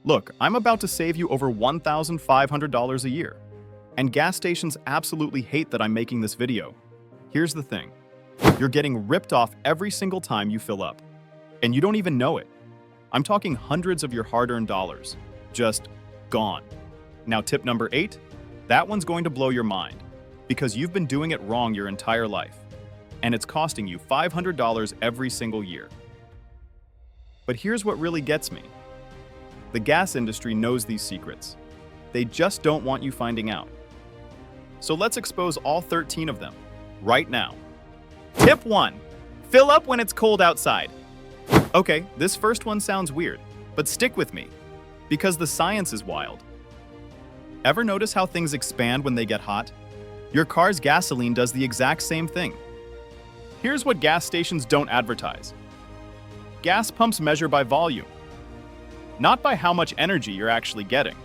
Look, I'm about to save you over $1,500 a year. And gas stations absolutely hate that I'm making this video. Here's the thing. You're getting ripped off every single time you fill up. And you don't even know it. I'm talking hundreds of your hard-earned dollars. Just gone. Now tip number 8, that one's going to blow your mind. Because you've been doing it wrong your entire life. And it's costing you $500 every single year. But here's what really gets me. The gas industry knows these secrets. They just don't want you finding out. So let's expose all 13 of them, right now. Tip 1. Fill up when it's cold outside. Okay, this first one sounds weird, but stick with me, because the science is wild. Ever notice how things expand when they get hot? Your car's gasoline does the exact same thing. Here's what gas stations don't advertise. Gas pumps measure by volume, not by how much energy you're actually getting.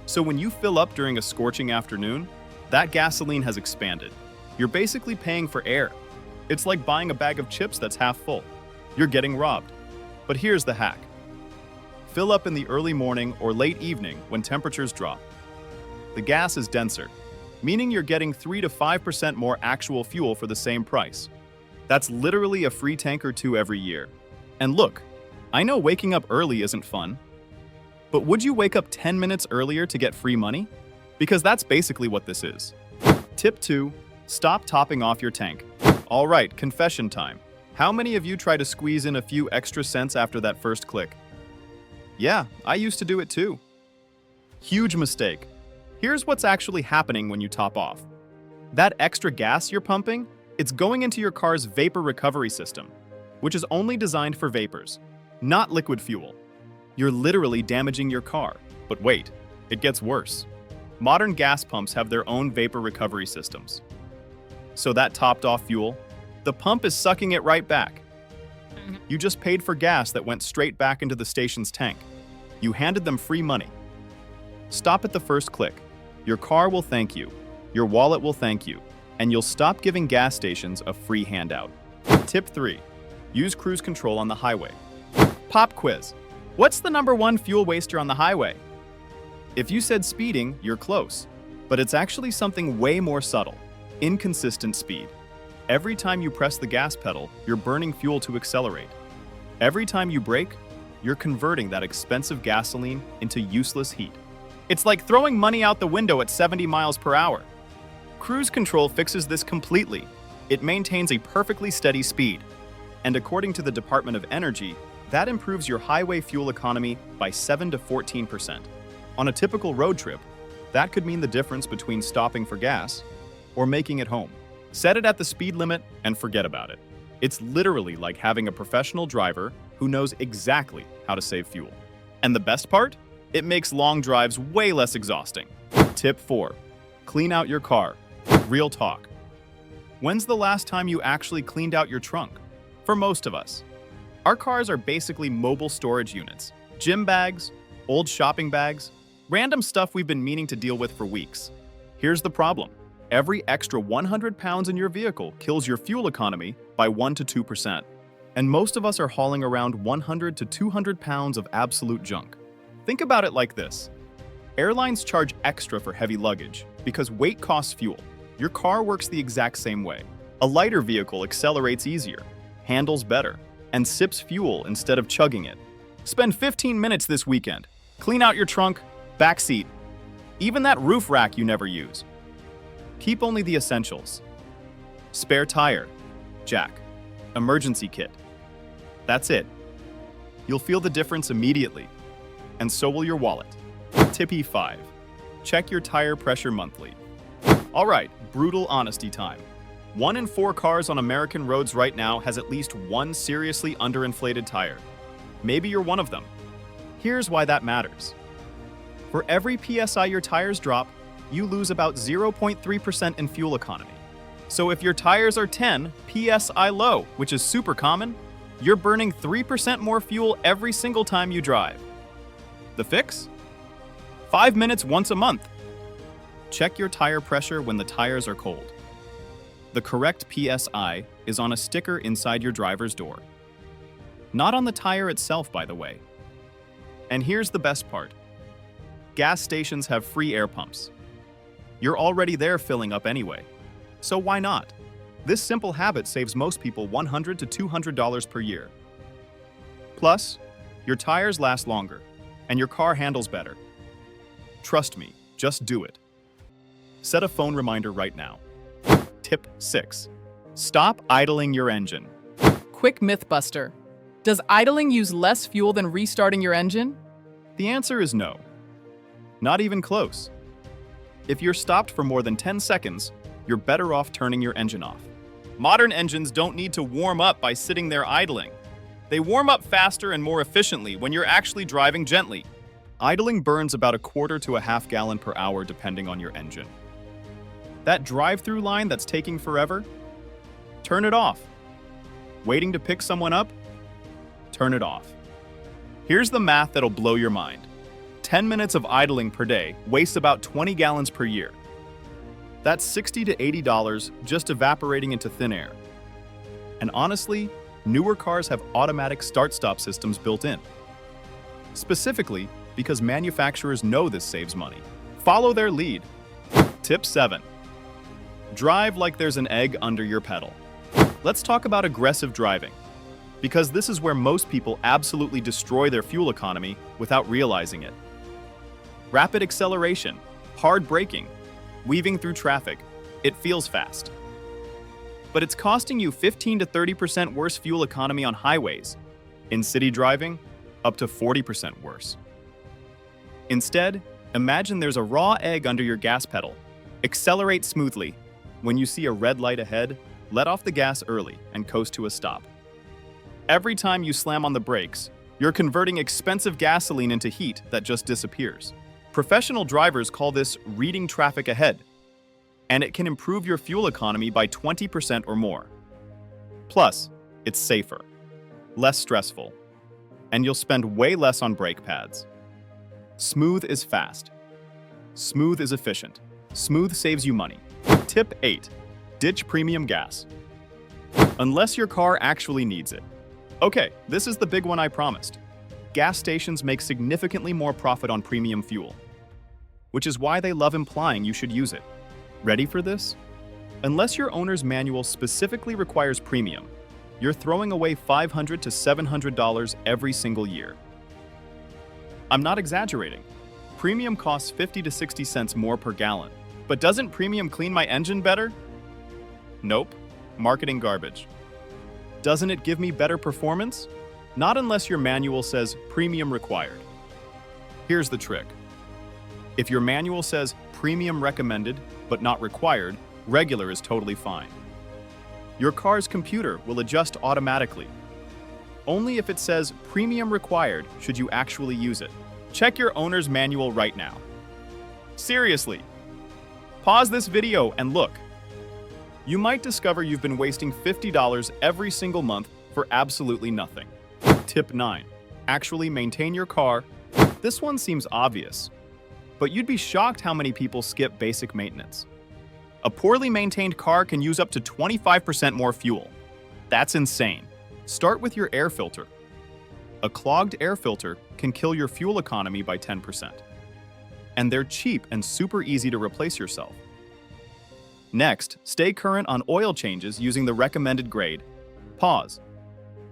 So when you fill up during a scorching afternoon, that gasoline has expanded. You're basically paying for air. It's like buying a bag of chips that's half full. You're getting robbed. But here's the hack. Fill up in the early morning or late evening when temperatures drop. The gas is denser, meaning you're getting 3 to 5% more actual fuel for the same price. That's literally a free tank or two every year. And look, I know waking up early isn't fun, but would you wake up 10 minutes earlier to get free money? Because that's basically what this is. Tip 2, stop topping off your tank. All right, confession time. How many of you try to squeeze in a few extra cents after that first click? Yeah, I used to do it too. Huge mistake. Here's what's actually happening when you top off. That extra gas you're pumping, it's going into your car's vapor recovery system, which is only designed for vapors, not liquid fuel. You're literally damaging your car. But wait, it gets worse. Modern gas pumps have their own vapor recovery systems. So that topped off fuel, the pump is sucking it right back. You just paid for gas that went straight back into the station's tank. You handed them free money. Stop at the first click. Your car will thank you, your wallet will thank you, and you'll stop giving gas stations a free handout. Tip 3. Use cruise control on the highway. Pop quiz. What's the #1 fuel waster on the highway? If you said speeding, you're close. But it's actually something way more subtle. Inconsistent speed. Every time you press the gas pedal, you're burning fuel to accelerate. Every time you brake, you're converting that expensive gasoline into useless heat. It's like throwing money out the window at 70 miles per hour. Cruise control fixes this completely. It maintains a perfectly steady speed. And according to the Department of Energy, that improves your highway fuel economy by 7 to 14%. On a typical road trip, that could mean the difference between stopping for gas or making it home. Set it at the speed limit and forget about it. It's literally like having a professional driver who knows exactly how to save fuel. And the best part? It makes long drives way less exhausting. Tip 4. Clean out your car. Real talk. When's the last time you actually cleaned out your trunk? For most of us, our cars are basically mobile storage units. Gym bags, old shopping bags, random stuff we've been meaning to deal with for weeks. Here's the problem. Every extra 100 pounds in your vehicle kills your fuel economy by 1 to 2%. And most of us are hauling around 100 to 200 pounds of absolute junk. Think about it like this. Airlines charge extra for heavy luggage because weight costs fuel. Your car works the exact same way. A lighter vehicle accelerates easier, handles better, and sips fuel instead of chugging it. Spend 15 minutes this weekend. Clean out your trunk, back seat, even that roof rack you never use. Keep only the essentials. Spare tire, jack, emergency kit. That's it. You'll feel the difference immediately, and so will your wallet. Tip 5. Check your tire pressure monthly. All right, brutal honesty time. 1 in 4 cars on American roads right now has at least one seriously underinflated tire. Maybe you're one of them. Here's why that matters. For every PSI your tires drop, you lose about 0.3% in fuel economy. So if your tires are 10 PSI low, which is super common, you're burning 3% more fuel every single time you drive. The fix? 5 minutes once a month. Check your tire pressure when the tires are cold. The correct PSI is on a sticker inside your driver's door. Not on the tire itself, by the way. And here's the best part. Gas stations have free air pumps. You're already there filling up anyway. So why not? This simple habit saves most people $100 to $200 per year. Plus, your tires last longer, and your car handles better. Trust me, just do it. Set a phone reminder right now. Tip 6. Stop idling your engine. Quick myth buster. Does idling use less fuel than restarting your engine? The answer is no. Not even close. If you're stopped for more than 10 seconds, you're better off turning your engine off. Modern engines don't need to warm up by sitting there idling. They warm up faster and more efficiently when you're actually driving gently. Idling burns about a quarter to a half gallon per hour depending on your engine. That drive-through line that's taking forever? Turn it off. Waiting to pick someone up? Turn it off. Here's the math that'll blow your mind. 10 minutes of idling per day wastes about 20 gallons per year. That's $60 to $80 just evaporating into thin air. And honestly, newer cars have automatic start-stop systems built in. Specifically, because manufacturers know this saves money. Follow their lead. Tip 7. Drive like there's an egg under your pedal. Let's talk about aggressive driving, because this is where most people absolutely destroy their fuel economy without realizing it. Rapid acceleration, hard braking, weaving through traffic, it feels fast. But it's costing you 15 to 30% worse fuel economy on highways. In city driving, up to 40% worse. Instead, imagine there's a raw egg under your gas pedal. Accelerate smoothly. When you see a red light ahead, let off the gas early and coast to a stop. Every time you slam on the brakes, you're converting expensive gasoline into heat that just disappears. Professional drivers call this reading traffic ahead, and it can improve your fuel economy by 20% or more. Plus, it's safer, less stressful, and you'll spend way less on brake pads. Smooth is fast. Smooth is efficient. Smooth saves you money. Tip 8. Ditch premium gas. Unless your car actually needs it. Okay, this is the big one I promised. Gas stations make significantly more profit on premium fuel, which is why they love implying you should use it. Ready for this? Unless your owner's manual specifically requires premium, you're throwing away $500 to $700 every single year. I'm not exaggerating. Premium costs 50 to 60 cents more per gallon. But doesn't premium clean my engine better? Nope. Marketing garbage. Doesn't it give me better performance? Not unless your manual says premium required. Here's the trick. If your manual says premium recommended, but not required, regular is totally fine. Your car's computer will adjust automatically. Only if it says premium required should you actually use it. Check your owner's manual right now. Seriously. Pause this video and look. You might discover you've been wasting $50 every single month for absolutely nothing. Tip 9. Actually maintain your car. This one seems obvious, but you'd be shocked how many people skip basic maintenance. A poorly maintained car can use up to 25% more fuel. That's insane. Start with your air filter. A clogged air filter can kill your fuel economy by 10%. And they're cheap and super easy to replace yourself. Next, stay current on oil changes using the recommended grade. Pause.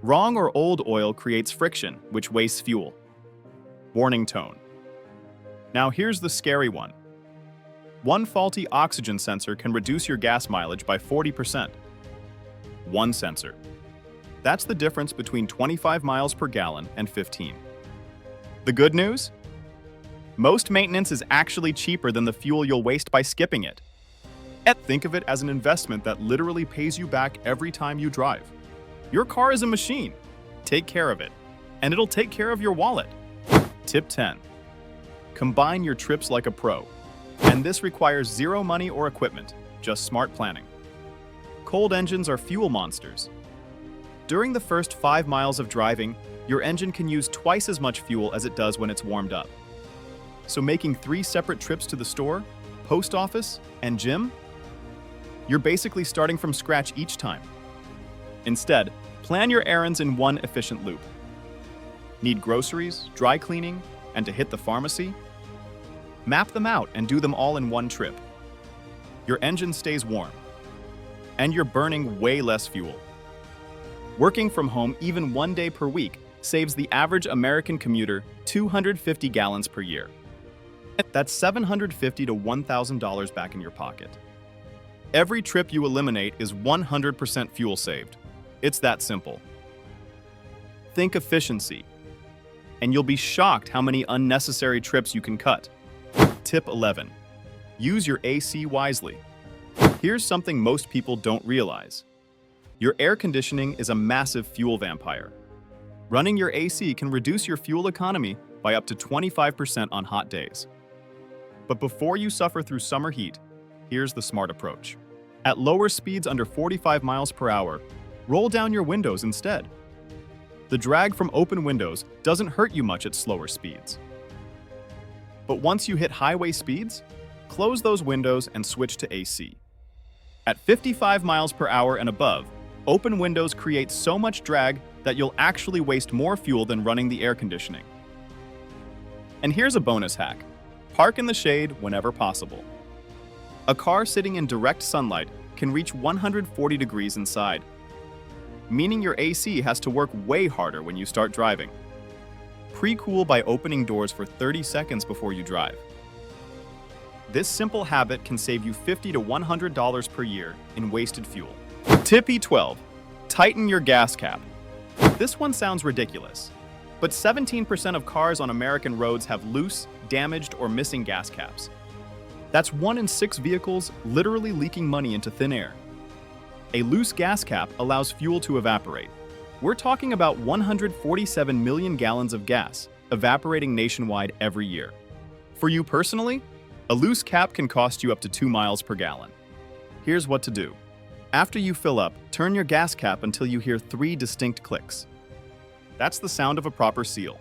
Wrong or old oil creates friction, which wastes fuel. Warning tone. Now here's the scary one. One faulty oxygen sensor can reduce your gas mileage by 40%. One sensor. That's the difference between 25 miles per gallon and 15. The good news? Most maintenance is actually cheaper than the fuel you'll waste by skipping it. Think of it as an investment that literally pays you back every time you drive. Your car is a machine. Take care of it, and it'll take care of your wallet. Tip 10. Combine your trips like a pro. And this requires zero money or equipment, just smart planning. Cold engines are fuel monsters. During the first 5 miles of driving, your engine can use twice as much fuel as it does when it's warmed up. So making 3 separate trips to the store, post office, and gym? You're basically starting from scratch each time. Instead, plan your errands in one efficient loop. Need groceries, dry cleaning, and to hit the pharmacy? Map them out and do them all in one trip. Your engine stays warm, and you're burning way less fuel. Working from home even 1 day per week saves the average American commuter 250 gallons per year. That's $750 to $1,000 back in your pocket. Every trip you eliminate is 100% fuel saved. It's that simple. Think efficiency, and you'll be shocked how many unnecessary trips you can cut. Tip 11. Use your AC wisely. Here's something most people don't realize. Your air conditioning is a massive fuel vampire. Running your AC can reduce your fuel economy by up to 25% on hot days. But before you suffer through summer heat, here's the smart approach. At lower speeds under 45 miles per hour, roll down your windows instead. The drag from open windows doesn't hurt you much at slower speeds. But once you hit highway speeds, close those windows and switch to AC. At 55 miles per hour and above, open windows create so much drag that you'll actually waste more fuel than running the air conditioning. And here's a bonus hack. Park in the shade whenever possible. A car sitting in direct sunlight can reach 140 degrees inside, meaning your AC has to work way harder when you start driving. Pre-cool by opening doors for 30 seconds before you drive. This simple habit can save you $50 to $100 per year in wasted fuel. Tip 12. Tighten your gas cap. This one sounds ridiculous, but 17% of cars on American roads have loose, damaged, or missing gas caps. That's 1 in 6 vehicles literally leaking money into thin air. A loose gas cap allows fuel to evaporate. We're talking about 147 million gallons of gas evaporating nationwide every year. For you personally, a loose cap can cost you up to 2 miles per gallon. Here's what to do. After you fill up, turn your gas cap until you hear 3 distinct clicks. That's the sound of a proper seal.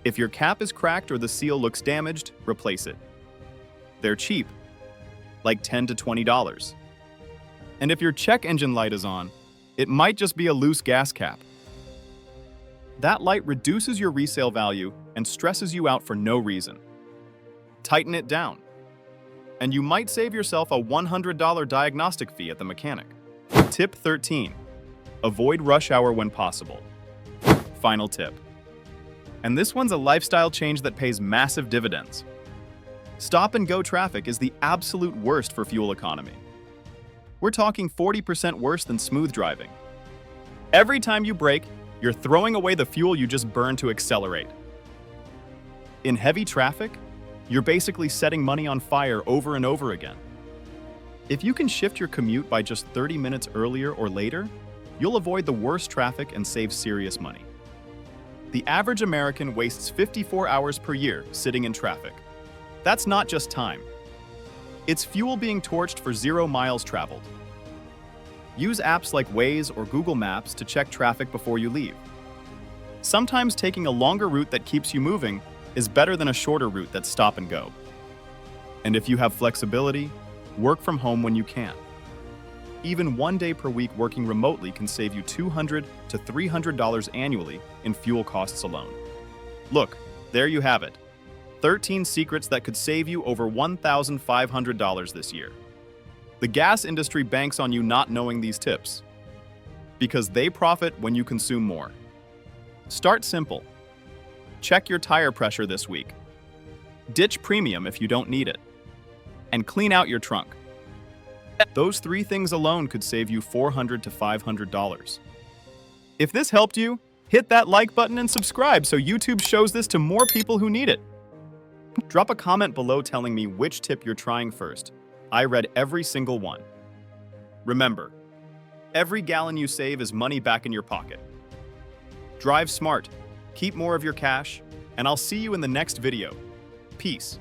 If your cap is cracked or the seal looks damaged, replace it. They're cheap, like $10 to $20. And if your check engine light is on, it might just be a loose gas cap. That light reduces your resale value and stresses you out for no reason. Tighten it down, and you might save yourself a $100 diagnostic fee at the mechanic. Tip 13. Avoid rush hour when possible. Final tip. And this one's a lifestyle change that pays massive dividends. Stop-and-go traffic is the absolute worst for fuel economy. We're talking 40% worse than smooth driving. Every time you brake, you're throwing away the fuel you just burned to accelerate. In heavy traffic, you're basically setting money on fire over and over again. If you can shift your commute by just 30 minutes earlier or later, you'll avoid the worst traffic and save serious money. The average American wastes 54 hours per year sitting in traffic. That's not just time. It's fuel being torched for 0 miles traveled. Use apps like Waze or Google Maps to check traffic before you leave. Sometimes taking a longer route that keeps you moving is better than a shorter route that's stop and go. And if you have flexibility, work from home when you can. Even 1 day per week working remotely can save you $200 to $300 annually in fuel costs alone. Look, there you have it. 13 secrets that could save you over $1,500 this year. The gas industry banks on you not knowing these tips, because they profit when you consume more. Start simple. Check your tire pressure this week. Ditch premium if you don't need it. And clean out your trunk. Those 3 things alone could save you $400 to $500. If this helped you, hit that like button and subscribe so YouTube shows this to more people who need it. Drop a comment below telling me which tip you're trying first. I read every single one. Remember, every gallon you save is money back in your pocket. Drive smart, keep more of your cash, and I'll see you in the next video. Peace.